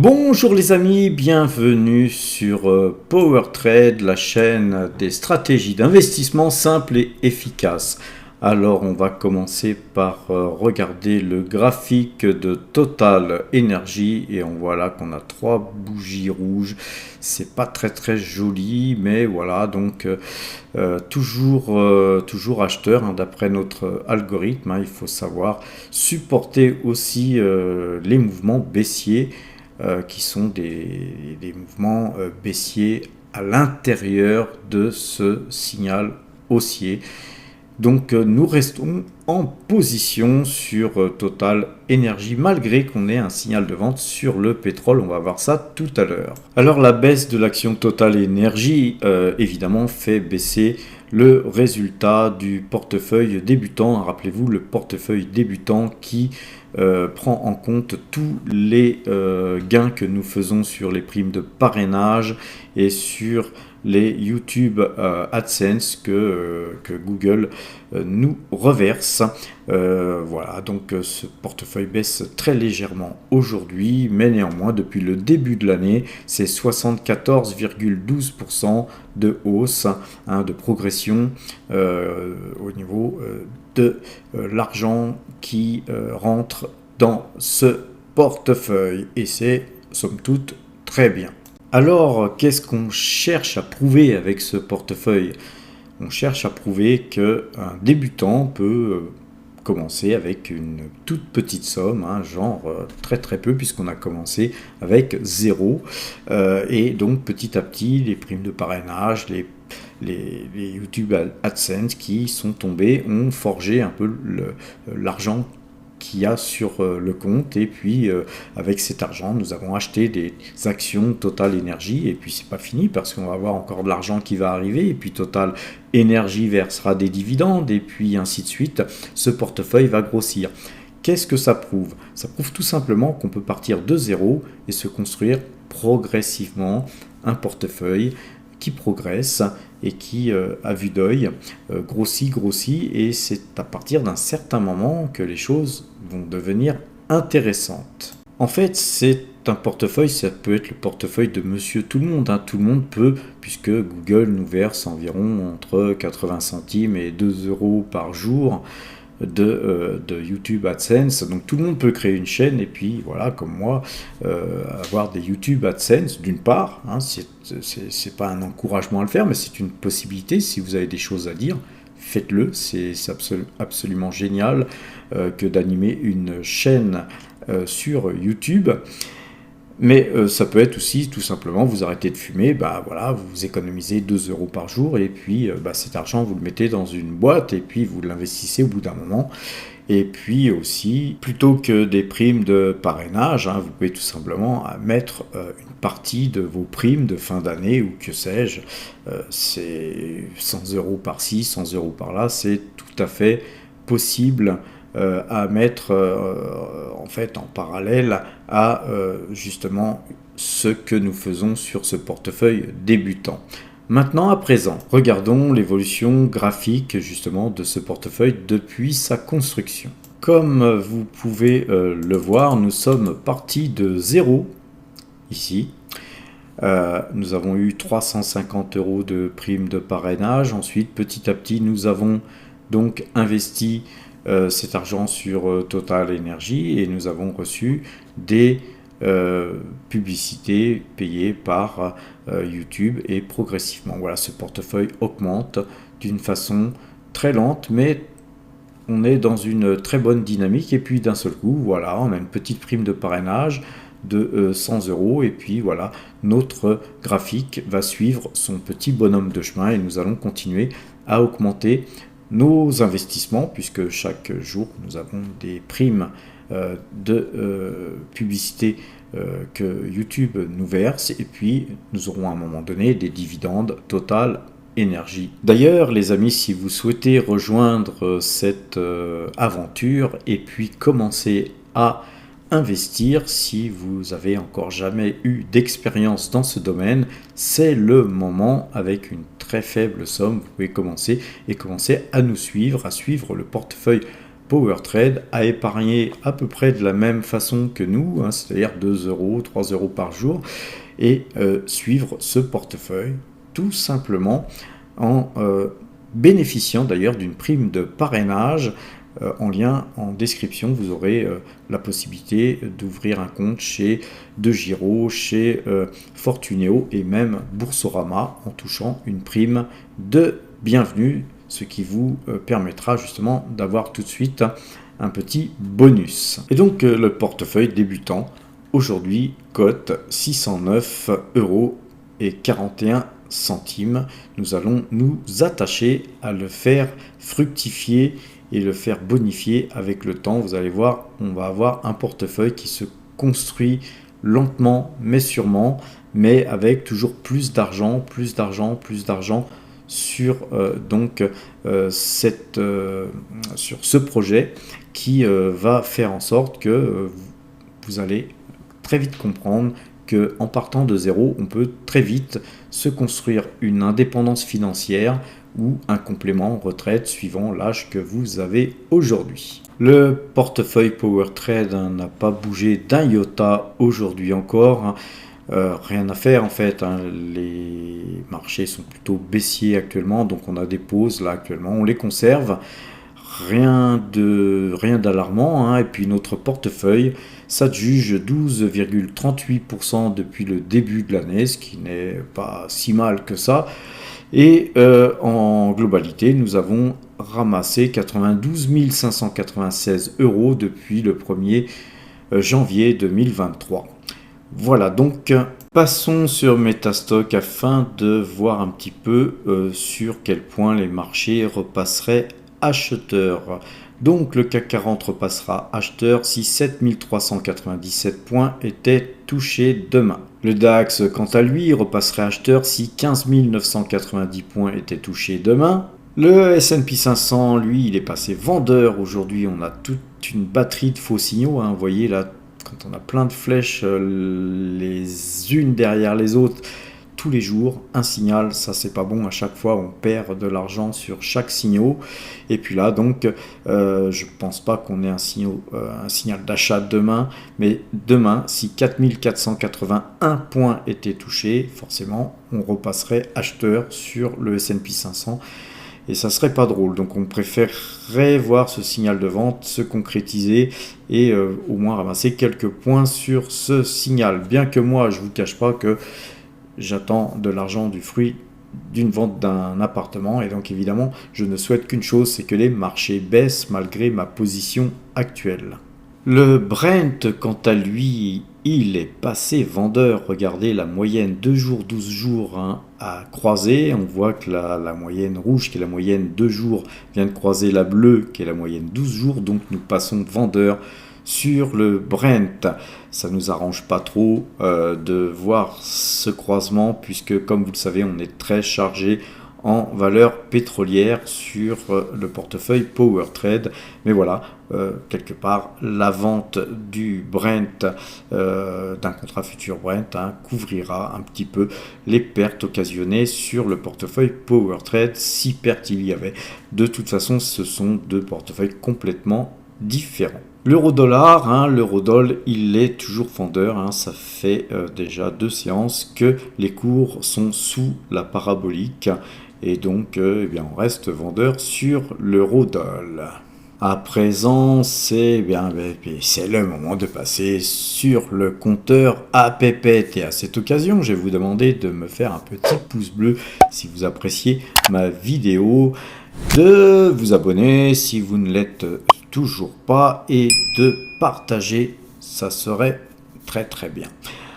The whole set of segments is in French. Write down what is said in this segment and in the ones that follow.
Bonjour les amis, bienvenue sur PowerTrade, la chaîne des stratégies d'investissement simples et efficaces. Alors on va commencer par regarder le graphique de Total Energy et on voit là qu'on a trois bougies rouges. C'est pas très joli, mais voilà, donc toujours acheteur hein, d'après notre algorithme, hein, il faut savoir supporter aussi les mouvements baissiers qui sont des mouvements baissiers à l'intérieur de ce signal haussier. Donc nous restons en position sur Total Energy malgré qu'on ait un signal de vente sur le pétrole. On va voir ça tout à l'heure. Alors la baisse de l'action Total Energy évidemment fait baisser le résultat du portefeuille débutant. Rappelez-vous le portefeuille débutant qui prend en compte tous les gains que nous faisons sur les primes de parrainage et sur les YouTube AdSense que Google nous reverse. Voilà, donc ce portefeuille baisse très légèrement aujourd'hui, mais néanmoins depuis le début de l'année, c'est 74,12% de hausse, hein, de progression au niveau de l'argent qui rentre dans ce portefeuille, et c'est somme toute très bien. Alors, qu'est-ce qu'on cherche à prouver avec ce portefeuille? On cherche à prouver qu'un débutant peut commencer avec une toute petite somme, hein, genre très peu, puisqu'on a commencé avec 0. Et donc, petit à petit, les primes de parrainage, les YouTube AdSense qui sont tombés ont forgé un peu l'argent qu'il y a sur le compte, et puis avec cet argent nous avons acheté des actions Total Energy, et puis c'est pas fini parce qu'on va avoir encore de l'argent qui va arriver, et puis Total Energy versera des dividendes, et puis ainsi de suite. Ce portefeuille va grossir. Qu'est-ce que ça prouve? Ça prouve tout simplement qu'on peut partir de zéro et se construire progressivement un portefeuille qui progresse et qui, à vue d'œil, grossit, et c'est à partir d'un certain moment que les choses vont devenir intéressantes. En fait, c'est un portefeuille, ça peut être le portefeuille de monsieur tout le monde, hein. Tout le monde peut, puisque Google nous verse environ entre 80 centimes et 2 euros par jour de YouTube AdSense. Donc tout le monde peut créer une chaîne et puis voilà, comme moi, avoir des YouTube AdSense d'une part, hein, c'est pas un encouragement à le faire, mais c'est une possibilité. Si vous avez des choses à dire, faites-le, c'est absolument génial que d'animer une chaîne sur YouTube. Mais ça peut être aussi tout simplement vous arrêtez de fumer, voilà, vous économisez 2 euros par jour, et puis cet argent vous le mettez dans une boîte et puis vous l'investissez au bout d'un moment. Et puis aussi, plutôt que des primes de parrainage, hein, vous pouvez tout simplement mettre une partie de vos primes de fin d'année, ou que sais-je, c'est 100 euros par-ci, 100 euros par-là, c'est tout à fait possible à mettre en fait en parallèle à justement ce que nous faisons sur ce portefeuille débutant. Maintenant, à présent, regardons l'évolution graphique justement de ce portefeuille depuis sa construction. Comme vous pouvez le voir, nous sommes partis de 0 ici. Nous avons eu 350 euros de prime de parrainage. Ensuite, petit à petit, nous avons donc investi cet argent sur Total Energy, et nous avons reçu des publicités payées par YouTube, et progressivement, voilà, ce portefeuille augmente d'une façon très lente, mais on est dans une très bonne dynamique, et puis d'un seul coup, voilà, on a une petite prime de parrainage de 100 euros, et puis voilà, notre graphique va suivre son petit bonhomme de chemin, et nous allons continuer à augmenter nos investissements, puisque chaque jour nous avons des primes de publicité que YouTube nous verse, et puis nous aurons à un moment donné des dividendes Total Energy. D'ailleurs les amis, si vous souhaitez rejoindre cette aventure et puis commencer à investir, si vous avez encore jamais eu d'expérience dans ce domaine, c'est le moment. Avec une très faible somme, vous pouvez commencer à nous suivre, à suivre le portefeuille PowerTrade a épargné à peu près de la même façon que nous, hein, c'est-à-dire 2 euros, 3 euros par jour, et suivre ce portefeuille tout simplement en bénéficiant d'ailleurs d'une prime de parrainage. En lien en description, vous aurez la possibilité d'ouvrir un compte chez DeGiro, chez Fortuneo et même Boursorama en touchant une prime de bienvenue, ce qui vous permettra justement d'avoir tout de suite un petit bonus. Et donc le portefeuille débutant aujourd'hui cote 609,41 €. Nous allons nous attacher à le faire fructifier et le faire bonifier avec le temps. Vous allez voir, on va avoir un portefeuille qui se construit lentement mais sûrement, mais avec toujours plus d'argent, plus d'argent, plus d'argent sur sur ce projet qui va faire en sorte que vous allez très vite comprendre qu'en partant de zéro, on peut très vite se construire une indépendance financière ou un complément retraite suivant l'âge que vous avez aujourd'hui. Le portefeuille PowerTrade n'a pas bougé d'un iota aujourd'hui encore. Rien à faire en fait, hein. Les marchés sont plutôt baissiers actuellement, donc on a des pauses là actuellement, on les conserve. Rien d'alarmant, hein. Et puis notre portefeuille s'adjuge 12,38% depuis le début de l'année, ce qui n'est pas si mal que ça. Et en globalité, nous avons ramassé 92 596 € depuis le 1er janvier 2023. Voilà, donc passons sur Metastock afin de voir un petit peu sur quel point les marchés repasseraient acheteurs. Donc le CAC 40 repassera acheteur si 7397 points étaient touchés demain. Le DAX, quant à lui, repasserait acheteur si 15 990 points étaient touchés demain. Le S&P 500, lui, il est passé vendeur. Aujourd'hui, on a toute une batterie de faux signaux, hein. Vous voyez là, quand on a plein de flèches les unes derrière les autres, tous les jours, un signal, ça c'est pas bon, à chaque fois on perd de l'argent sur chaque signal. Et puis là donc je pense pas qu'on ait un signal d'achat demain, mais demain si 4481 points étaient touchés, forcément on repasserait acheteur sur le S&P 500 et ça serait pas drôle. Donc on préférerait voir ce signal de vente se concrétiser et au moins ramasser quelques points sur ce signal, bien que moi je vous cache pas que j'attends de l'argent du fruit d'une vente d'un appartement et donc évidemment je ne souhaite qu'une chose, c'est que les marchés baissent malgré ma position actuelle. Le Brent, quant à lui, il est passé vendeur. Regardez la moyenne 2 jours, 12 jours hein, à croiser. On voit que la moyenne rouge, qui est la moyenne 2 jours, vient de croiser la bleue, qui est la moyenne 12 jours. Donc nous passons vendeur sur le Brent. Ça nous arrange pas trop de voir ce croisement puisque comme vous le savez on est très chargé en valeur pétrolière sur le portefeuille PowerTrade, mais voilà, quelque part la vente du Brent, d'un contrat futur Brent couvrira un petit peu les pertes occasionnées sur le portefeuille PowerTrade si pertes il y avait. De toute façon ce sont deux portefeuilles complètement différents. L'euro-dollar, l'euro-dollar, il est toujours vendeur. Ça fait déjà 2 séances que les cours sont sous la parabolique. Et donc, on reste vendeur sur l'euro-dollar. À présent, c'est le moment de passer sur le compteur APPET. Et à cette occasion, je vais vous demander de me faire un petit pouce bleu si vous appréciez ma vidéo, de vous abonner si vous ne l'êtes toujours pas et de partager, ça serait très très bien.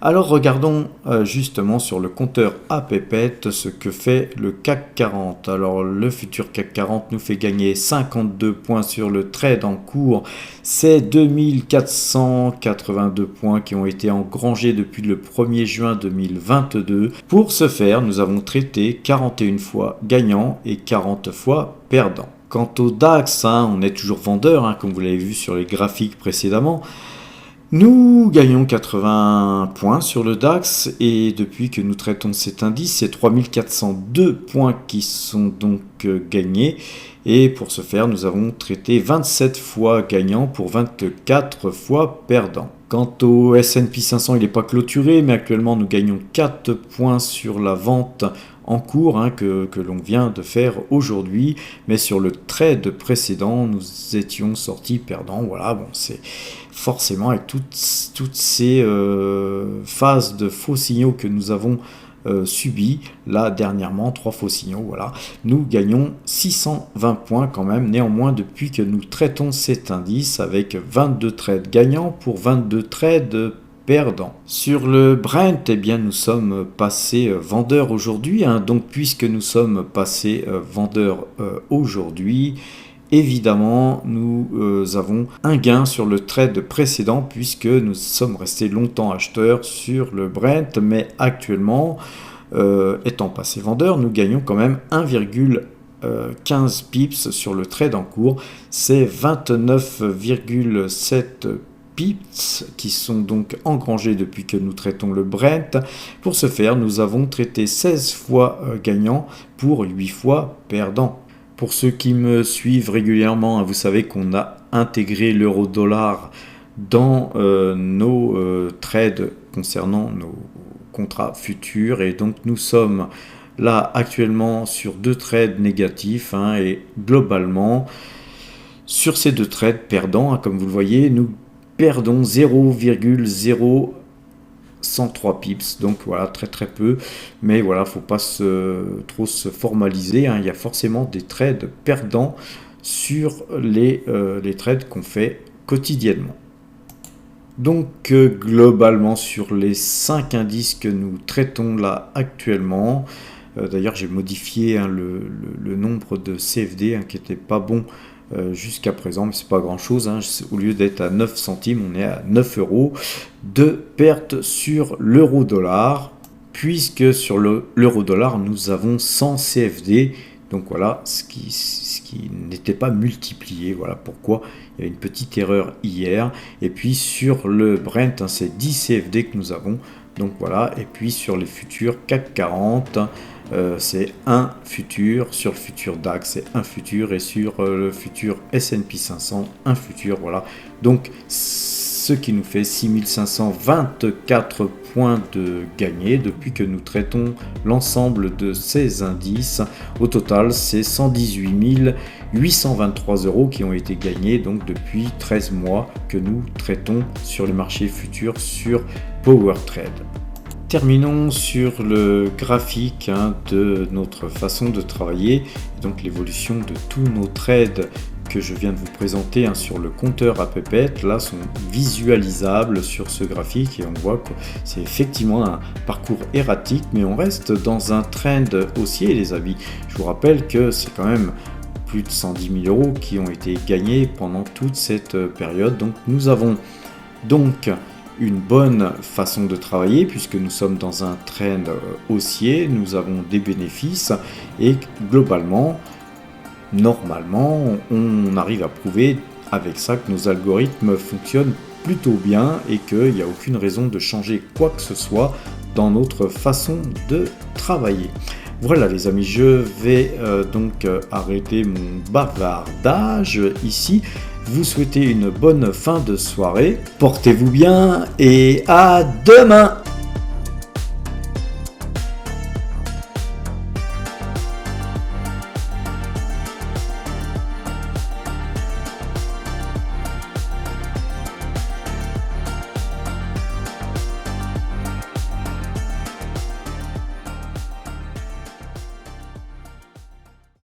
Alors regardons justement sur le compteur APPET ce que fait le CAC 40. Alors le futur CAC 40 nous fait gagner 52 points sur le trade en cours. C'est 2482 points qui ont été engrangés depuis le 1er juin 2022. Pour ce faire, nous avons traité 41 fois gagnant et 40 fois perdant. Quant au DAX, on est toujours vendeur, comme vous l'avez vu sur les graphiques précédemment. Nous gagnons 80 points sur le DAX et depuis que nous traitons cet indice, c'est 3402 points qui sont donc gagnés. Et pour ce faire, nous avons traité 27 fois gagnant pour 24 fois perdant. Quant au S&P 500, il n'est pas clôturé, mais actuellement nous gagnons 4 points sur la vente en cours que l'on vient de faire aujourd'hui. Mais sur le trade précédent, nous étions sortis perdants. Voilà, bon, c'est forcément avec toutes ces phases de faux signaux que nous avons subi là dernièrement, 3 faux signaux, voilà, nous gagnons 620 points quand même, néanmoins depuis que nous traitons cet indice avec 22 trades gagnants pour 22 trades perdants. Sur le Brent, eh bien nous sommes passés vendeurs aujourd'hui, donc puisque nous sommes passés vendeurs aujourd'hui, évidemment, nous avons un gain sur le trade précédent puisque nous sommes restés longtemps acheteurs sur le Brent, mais actuellement, étant passé vendeur, nous gagnons quand même 1,15 pips sur le trade en cours. C'est 29,7 pips qui sont donc engrangés depuis que nous traitons le Brent. Pour ce faire, nous avons traité 16 fois gagnant pour 8 fois perdant. Pour ceux qui me suivent régulièrement, vous savez qu'on a intégré l'euro-dollar dans nos trades concernant nos contrats futurs. Et donc nous sommes là actuellement sur 2 trades négatifs et globalement sur ces 2 trades perdants, comme vous le voyez, nous perdons 0,0103 pips, donc voilà, très peu, mais voilà, faut pas trop se formaliser, il y a forcément des trades perdants sur les trades qu'on fait quotidiennement. Donc globalement sur les 5 indices que nous traitons là actuellement, d'ailleurs j'ai modifié le nombre de CFD qui n'était pas bon jusqu'à présent, mais c'est pas grand chose, au lieu d'être à 9 centimes, on est à 9 euros de perte sur l'euro-dollar, puisque sur l'euro-dollar, nous avons 100 CFD, donc voilà, ce qui n'était pas multiplié, voilà pourquoi il y a une petite erreur hier, et puis sur le Brent, c'est 10 CFD que nous avons, donc voilà, et puis sur les futurs CAC 40, c'est un futur, sur le futur DAX c'est un futur, et sur le futur S&P 500 un futur, voilà, donc ce qui nous fait 6524 points de gagnés depuis que nous traitons l'ensemble de ces indices. Au total, c'est 118 823 euros qui ont été gagnés donc depuis 13 mois que nous traitons sur les marchés futurs sur PowerTrade. Terminons sur le graphique de notre façon de travailler, donc l'évolution de tous nos trades que je viens de vous présenter sur le compteur à pépettes, là sont visualisables sur ce graphique et on voit que c'est effectivement un parcours erratique, mais on reste dans un trend haussier les amis. Je vous rappelle que c'est quand même plus de 110 000 euros qui ont été gagnés pendant toute cette période, donc nous avons donc une bonne façon de travailler puisque nous sommes dans un trend haussier, nous avons des bénéfices et globalement, normalement, on arrive à prouver avec ça que nos algorithmes fonctionnent plutôt bien et qu'il n'y a aucune raison de changer quoi que ce soit dans notre façon de travailler. Voilà les amis, je vais donc arrêter mon bavardage ici. Vous souhaitez une bonne fin de soirée, portez-vous bien et à demain!